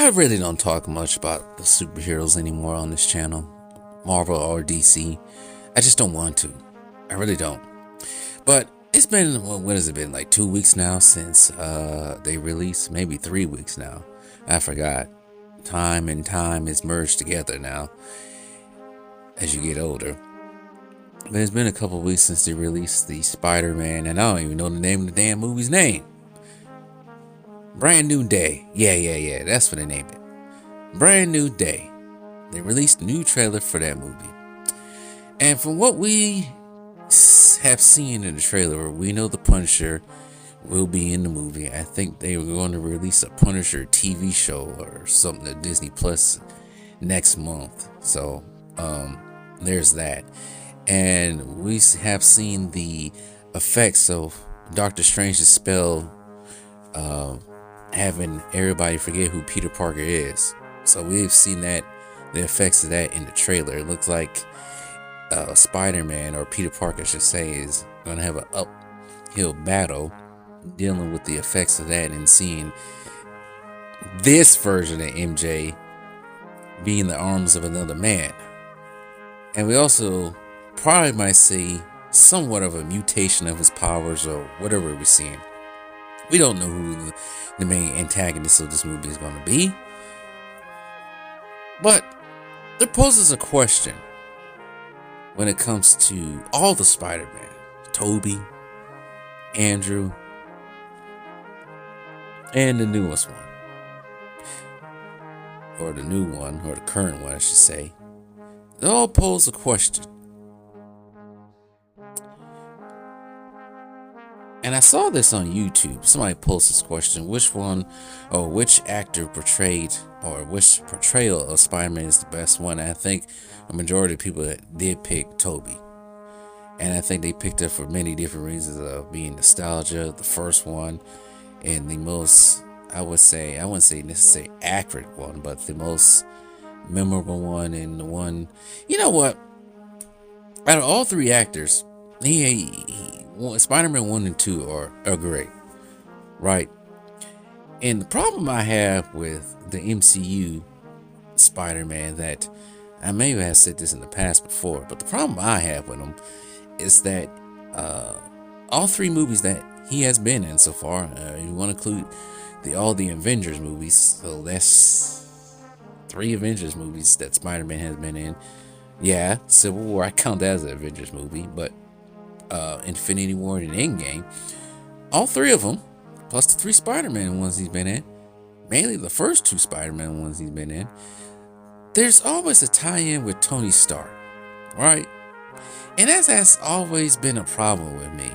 I really don't talk much about the superheroes anymore on this channel, Marvel or DC. I just don't want to. I really don't. But it's been, what has it been, like 2 weeks now since they released? Maybe 3 weeks now. I forgot. Time and time is merged together now as you get older. But it's been a couple weeks since they released the Spider-Man, and I don't even know the name of the damn movie's name. Brand New Day. Yeah. That's what they named it. Brand New Day. They released a new trailer for that movie. And from what we have seen in the trailer, we know the Punisher will be in the movie. I think they were going to release a Punisher TV show or something to Disney Plus next month. So there's that. And we have seen the effects of Doctor Strange's spell having everybody forget who Peter Parker is. So we've seen that, the effects of that in the trailer. It looks like Spider-Man, or Peter Parker I should say, is going to have an uphill battle dealing with the effects of that and seeing this version of MJ be in the arms of another man. And we also probably might see somewhat of a mutation of his powers or whatever we're seeing. We don't know who the main antagonist of this movie is going to be. But there poses a question when it comes to all the Spider-Man. Tobey, Andrew, and the newest one. Or the new one, or the current one I should say. They all pose a question. And I saw this on YouTube. Somebody posted this question: which one, or which actor portrayed, or which portrayal of Spider-Man is the best one? And I think a majority of people did pick Tobey. And I think they picked it for many different reasons, of being nostalgia, the first one, and the most, I wouldn't say necessarily accurate one, but the most memorable one, and the one, you know what? Out of all three actors, Spider-Man 1 and 2 are great, right? And the problem I have with the MCU Spider-Man, that I may have said this in the past before, but the problem I have with him is that all three movies that he has been in so far, you want to include all the Avengers movies, so that's 3 Avengers movies that Spider-Man has been in. Yeah, Civil War, I count that as an Avengers movie, but Infinity War and Endgame, all 3 of them, plus the 3 Spider-Man ones he's been in, mainly the first 2 Spider-Man ones he's been in, there's always a tie-in with Tony Stark, right? And that has always been a problem with me.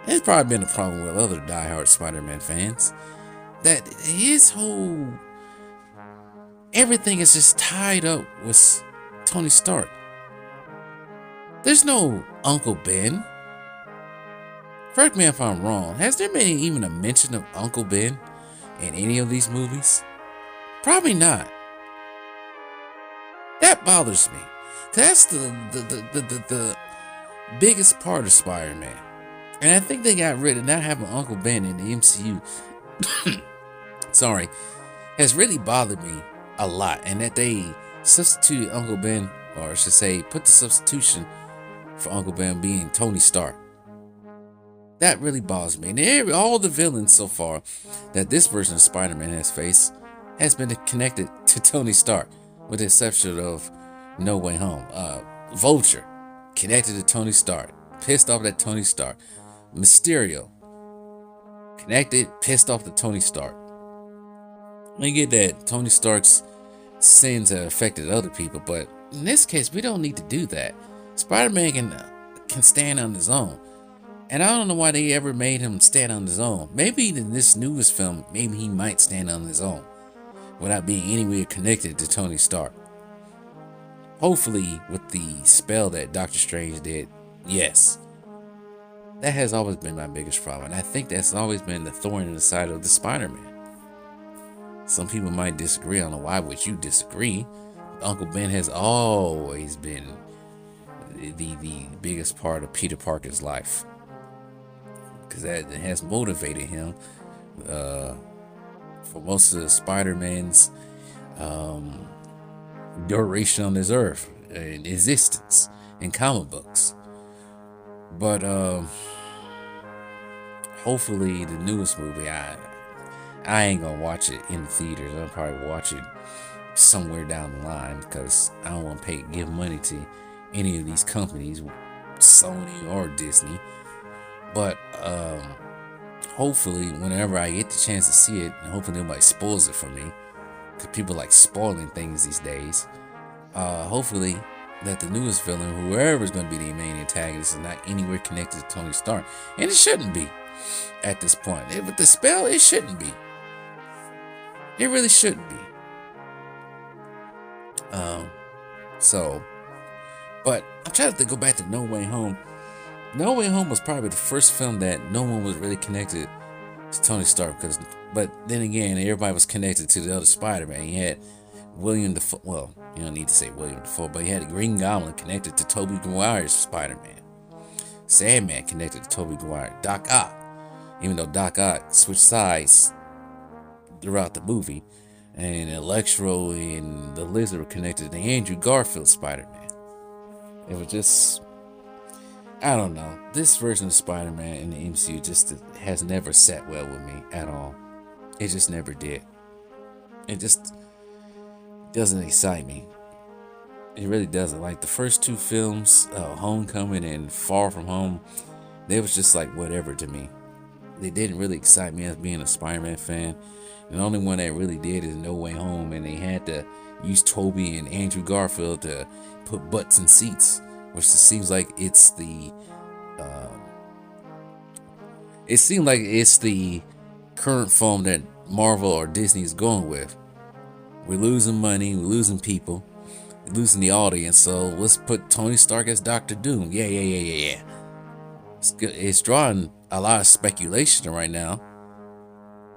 It's probably been a problem with other diehard Spider-Man fans, that his whole everything is just tied up with Tony Stark. There's no Uncle Ben. Correct me if I'm wrong. Has there been even a mention of Uncle Ben in any of these movies? Probably not. That bothers me. Cause that's the biggest part of Spider-Man. And I think they got rid of not having Uncle Ben in the MCU. Sorry. Has really bothered me a lot. And that they substituted Uncle Ben, or I should say, put the substitution for Uncle Ben being Tony Stark. That really bothers me. And all the villains so far that this version of Spider-Man has faced has been connected to Tony Stark, with the exception of No Way Home. Vulture, connected to Tony Stark, pissed off at Tony Stark. Mysterio, connected, pissed off to Tony Stark. We get that Tony Stark's sins have affected other people, but in this case, we don't need to do that. Spider-Man can stand on his own. And I don't know why they ever made him stand on his own. Maybe in this newest film, maybe he might stand on his own without being anywhere connected to Tony Stark. Hopefully, with the spell that Doctor Strange did, yes. That has always been my biggest problem. And I think that's always been the thorn in the side of the Spider-Man. Some people might disagree. I don't know why would you disagree. Uncle Ben has always been the biggest part of Peter Parker's life, because that has motivated him for most of the Spider-Man's duration on this earth, in existence, in comic books. But hopefully the newest movie, I ain't gonna watch it in the theaters. I'll probably watch it somewhere down the line because I don't want to give money to any of these companies, Sony or Disney. But hopefully, whenever I get the chance to see it, and hopefully nobody spoils it for me, because people like spoiling things these days. Hopefully that the newest villain, whoever is going to be the main antagonist, is not anywhere connected to Tony Stark, and it shouldn't be at this point. With the spell, it shouldn't be. It really shouldn't be. But I'm trying to go back to No Way Home. No Way Home was probably the first film that no one was really connected to Tony Stark, but then again, everybody was connected to the other Spider-Man. You had William Dafoe. Well, you don't need to say William Dafoe, but you had the Green Goblin connected to Tobey Maguire's Spider-Man. Sandman connected to Tobey Maguire. Doc Ock, even though Doc Ock switched sides throughout the movie, and Electro and the Lizard were connected to Andrew Garfield Spider-Man. It was just, I don't know. This version of Spider-Man in the MCU just has never sat well with me at all. It just never did. It just doesn't excite me. It really doesn't. Like the first two films, Homecoming and Far From Home, they was just like whatever to me. They didn't really excite me as being a Spider-Man fan. And the only one that really did is No Way Home, and they had to use Tobey and Andrew Garfield to put butts in seats, which just seems like it's the current form that Marvel or Disney is going with. We're losing money, we're losing people, we're losing the audience, so let's put Tony Stark as Doctor Doom. Yeah. It's drawing a lot of speculation right now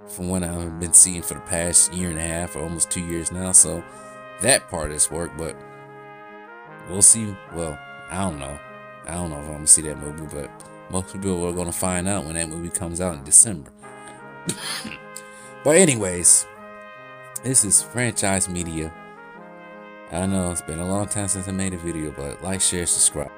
from what I've been seeing for the past year and a half or almost 2 years now, so that part has worked, but we'll see. Well, I don't know if I'm gonna see that movie, but most people are gonna find out when that movie comes out in December. But anyways, this is Franchise Media. I know it's been a long time since I made a video, but like, share, subscribe.